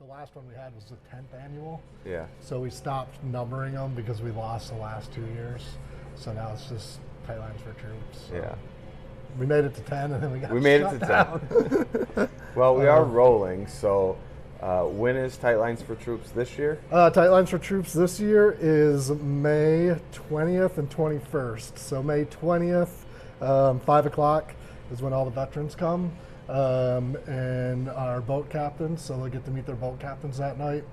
the last one we had was the 10th annual. Yeah. So we stopped numbering them because we lost the last 2 years. So now it's just Tightlines for Troops. So Yeah. we made it to 10 and then we got We made shut it to down. 10. Well, we are rolling. So when is Tightlines for Troops this year? Tightlines for Troops this year is May 20th and 21st. So May 20th, 5 o'clock is when all the veterans come. And our boat captains, so they'll get to meet their boat captains that night.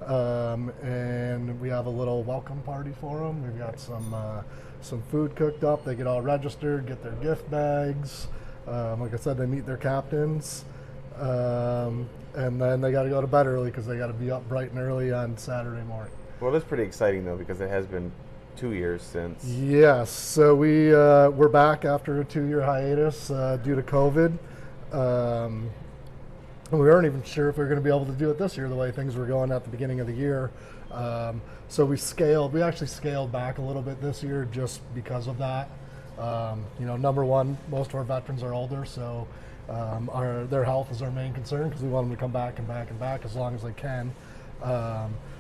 And we have a little welcome party for them. We've got some food cooked up. They get all registered, get their gift bags. Like I said, they meet their captains. And then they got to go to bed early because they got to be up bright and early on Saturday morning. Well, that's pretty exciting though, because it has been 2 years since. Yes, so we're back after a 2-year hiatus due to COVID. And we weren't even sure if we were going to be able to do it this year the way things were going at the beginning of the year. So we actually scaled back a little bit this year just because of that. Number one, most of our veterans are older, so their health is our main concern because we want them to come back and back and back as long as they can.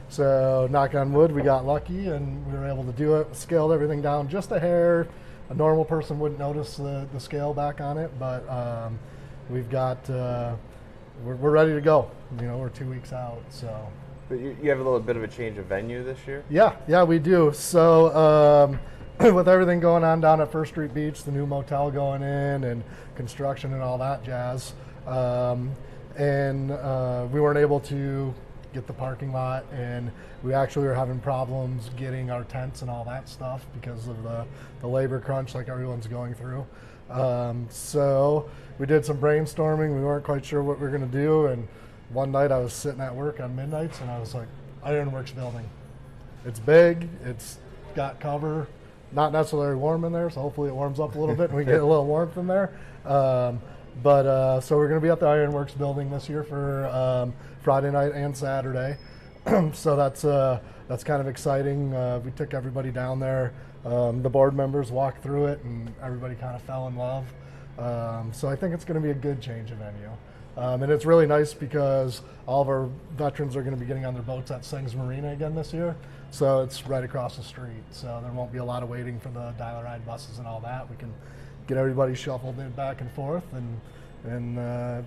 So knock on wood, we got lucky and we were able to do it. Scaled everything down just a hair. A normal person wouldn't notice the scale back on it, but we've got we're ready to go. We're 2 weeks out, so. But you have a little bit of a change of venue this year? Yeah, we do. So with everything going on down at First Street Beach, the new motel going in and construction and all that jazz, and we weren't able to get the parking lot, and we actually were having problems getting our tents and all that stuff because of the labor crunch like everyone's going through. So we did some brainstorming. We weren't quite sure what we were going to do, and one night I was sitting at work on midnights and I was like, Ironworks building. It's big, it's got cover, not necessarily warm in there, so hopefully it warms up a little bit and we get a little warmth in there. So we're going to be at the Ironworks building this year for Friday night and Saturday. So that's kind of exciting. We took everybody down there. The board members walked through it and everybody kind of fell in love. So I think it's going to be a good change of venue. And it's really nice because all of our veterans are going to be getting on their boats at Sings Marina again this year. So it's right across the street. So there won't be a lot of waiting for the dial-a-ride buses and all that. We can get everybody shuffled in back and forth, and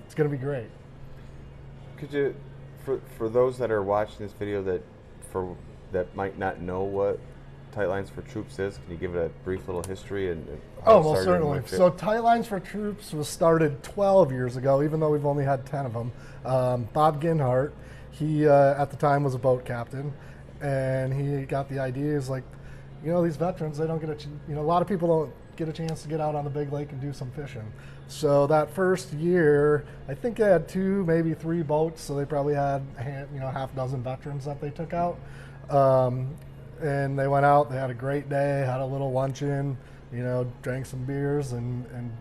it's going to be great. Could you, for those that are watching this video that might not know what Tightlines for Troops is, can you give it a brief little history and how it started certainly. So Tightlines for Troops was started 12 years ago, even though we've only had 10 of them. Bob Ginhart, he at the time was a boat captain, and he got the idea. Is like, these veterans, they don't get a lot of people don't get a chance to get out on the big lake and do some fishing. So that first year, I think they had 2, maybe 3 boats, so they probably had half a dozen veterans that they took out. And they went out, they had a great day, had a little luncheon, drank some beers and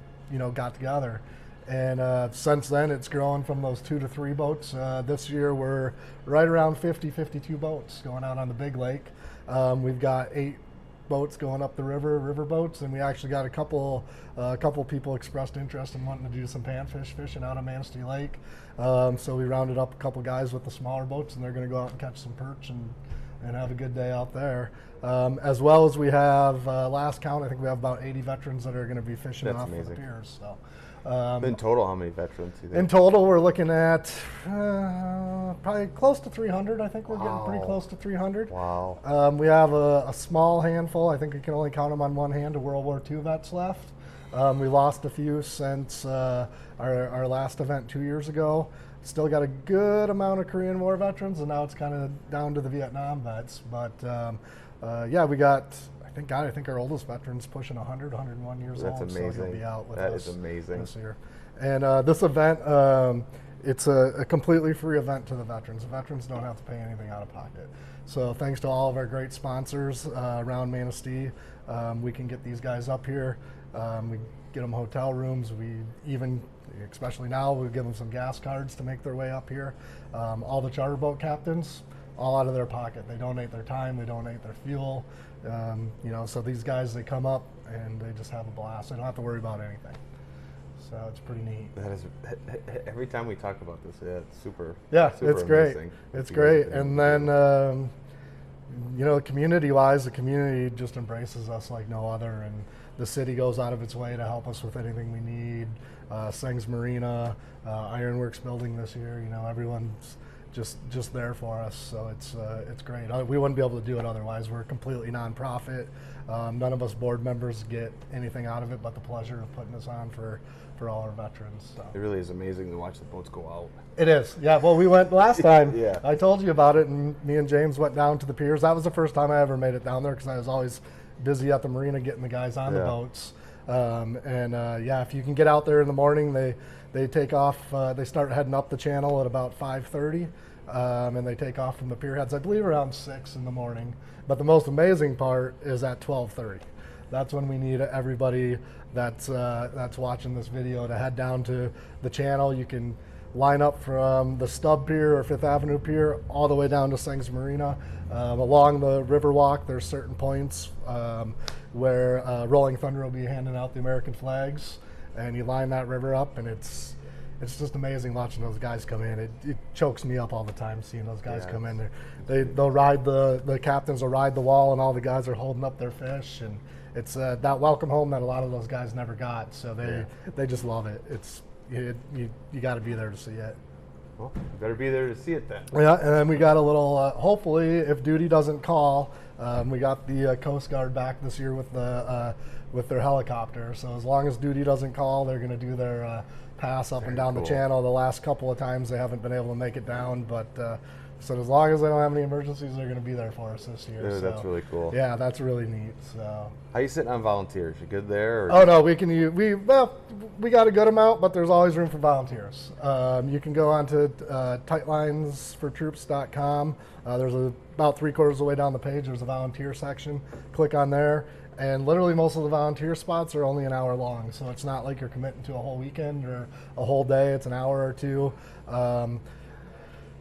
got together. And since then, it's grown from those 2 to 3 boats. This year, we're right around 50, 52 boats going out on the big lake. We've got 8 boats going up the river boats, and we actually got a couple people expressed interest in wanting to do some panfish fishing out on Manistee Lake. So we rounded up a couple guys with the smaller boats, and they're going to go out and catch some perch and have a good day out there. As well as we have, last count, I think we have about 80 veterans that are going to be fishing off of the piers. So, in total, how many veterans do you think? In total, we're looking at probably close to 300. I think we're getting pretty close to 300. Wow. We have a small handful. I think we can only count them on one hand of World War II vets left. We lost a few since our last event 2 years ago. Still got a good amount of Korean War veterans, and now it's kind of down to the Vietnam vets. But we got, I think our oldest veteran's pushing 100, 101 years old. That's amazing. So he'll be out with us. That is amazing. This year. And this event, it's a completely free event to the veterans. The veterans don't have to pay anything out of pocket. So thanks to all of our great sponsors around Manistee, we can get these guys up here. We get them hotel rooms. We even, especially now, we give them some gas cards to make their way up here. All the charter boat captains, all out of their pocket. They donate their time, they donate their fuel. So these guys, they come up and they just have a blast. They don't have to worry about anything. So it's pretty neat. That is, every time we talk about this, yeah, it's super. Yeah, super it's great. amazing. It's You guys great. have And been then, community-wise, the community just embraces us like no other, and the city goes out of its way to help us with anything we need. Sings Marina, Ironworks building this year, everyone's just there for us. So it's great. We wouldn't be able to do it otherwise. We're completely nonprofit. None of us board members get anything out of it but the pleasure of putting this on for all our veterans. So. It really is amazing to watch the boats go out. It is. Yeah, well, we went last time. Yeah. I told you about it, and me and James went down to the piers. That was the first time I ever made it down there because I was always busy at the marina getting the guys on the boats. If you can get out there in the morning, they take off. They start heading up the channel at about 5:30, and they take off from the pier heads, I believe, around 6 in the morning. But the most amazing part is at 12:30. That's when we need everybody that's watching this video to head down to the channel. You can line up from the Stub Pier or Fifth Avenue Pier all the way down to Sings Marina. Along the Riverwalk, there's certain points where Rolling Thunder will be handing out the American flags, and you line that river up, and it's just amazing watching those guys come in. It chokes me up all the time seeing those guys come in there. They'll ride the captains will ride the wall, and all the guys are holding up their fish, and it's that welcome home that a lot of those guys never got. So they just love it. You got to be there to see it. Well, you better be there to see it then. Yeah, and then we got a little. Hopefully, if duty doesn't call, we got the Coast Guard back this year with their helicopter. So as long as duty doesn't call, they're going to do their pass up and down the channel. The last couple of times they haven't been able to make it down, but so as long as they don't have any emergencies, they're going to be there for us this year. Yeah, so, that's really cool. Yeah, that's really neat. So. How you sitting on volunteers? You good there? Or Oh no, we can use we got a good amount, but there's always room for volunteers. You can go on to tightlinesfortroops.com. There's about 3/4 of the way down the page. There's a volunteer section. Click on there, and literally most of the volunteer spots are only an hour long. So it's not like you're committing to a whole weekend or a whole day. It's an hour or two.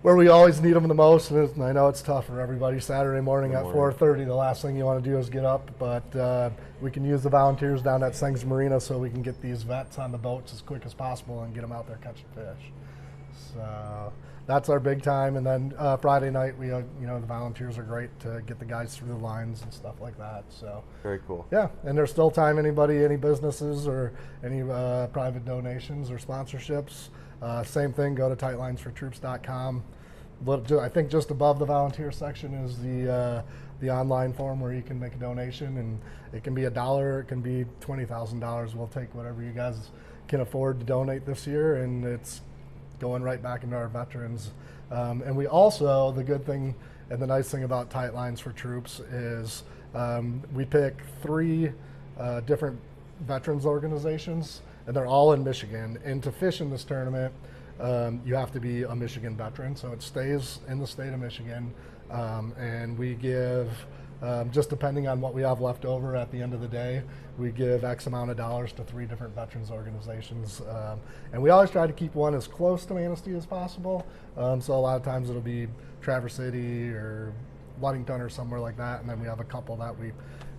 Where we always need them the most, and I know it's tough for everybody, Saturday morning at 4:30, the last thing you want to do is get up, but we can use the volunteers down at Sings Marina so we can get these vets on the boats as quick as possible and get them out there catching fish. So that's our big time, and then Friday night, the volunteers are great to get the guys through the lines and stuff like that. So very cool. Yeah, and there's still time, any businesses or any private donations or sponsorships, same thing, go to tightlinesfortroops.com. I think just above the volunteer section is the online form where you can make a donation, and it can be $1, it can be $20,000. We'll take whatever you guys can afford to donate this year, and it's going right back into our veterans. And we also, the good thing and the nice thing about Tight Lines for Troops is we pick 3 different veterans organizations, and they're all in Michigan. And to fish in this tournament, you have to be a Michigan veteran, so it stays in the state of Michigan. And we give, just depending on what we have left over at the end of the day, we give X amount of dollars to 3 different veterans organizations. And we always try to keep one as close to Manistee as possible. So a lot of times it'll be Traverse City or Ludington or somewhere like that, and then we have a couple that we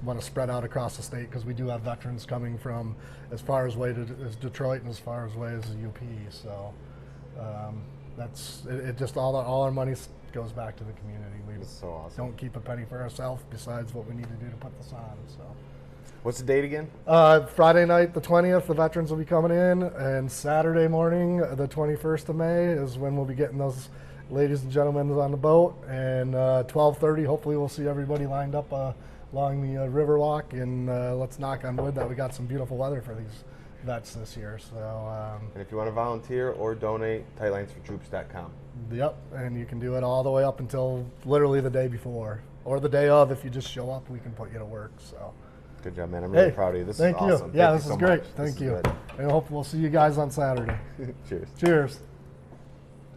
want to spread out across the state because we do have veterans coming from as far away as Detroit and as far away as the UP. So that's it. Just all our money goes back to the community. We That's so awesome. don't keep a penny for ourselves besides what we need to do to put this on. So. What's the date again? Friday night, the 20th, the veterans will be coming in, and Saturday morning, the 21st of May, is when we'll be getting those ladies and gentlemen on the boat. And 12:30, hopefully we'll see everybody lined up along the Riverwalk, and let's knock on wood that we got some beautiful weather for these vets this year. So. And if you want to volunteer or donate, tightlinesfortroops.com. Yep, and you can do it all the way up until literally the day before, or the day of. If you just show up, we can put you to work. So. Good job, man. I'm really proud of you. This Thank is you. awesome. Yeah, Thank this you is so great. much. Thank This is you. good. And I hope we'll see you guys on Saturday. Cheers. Cheers.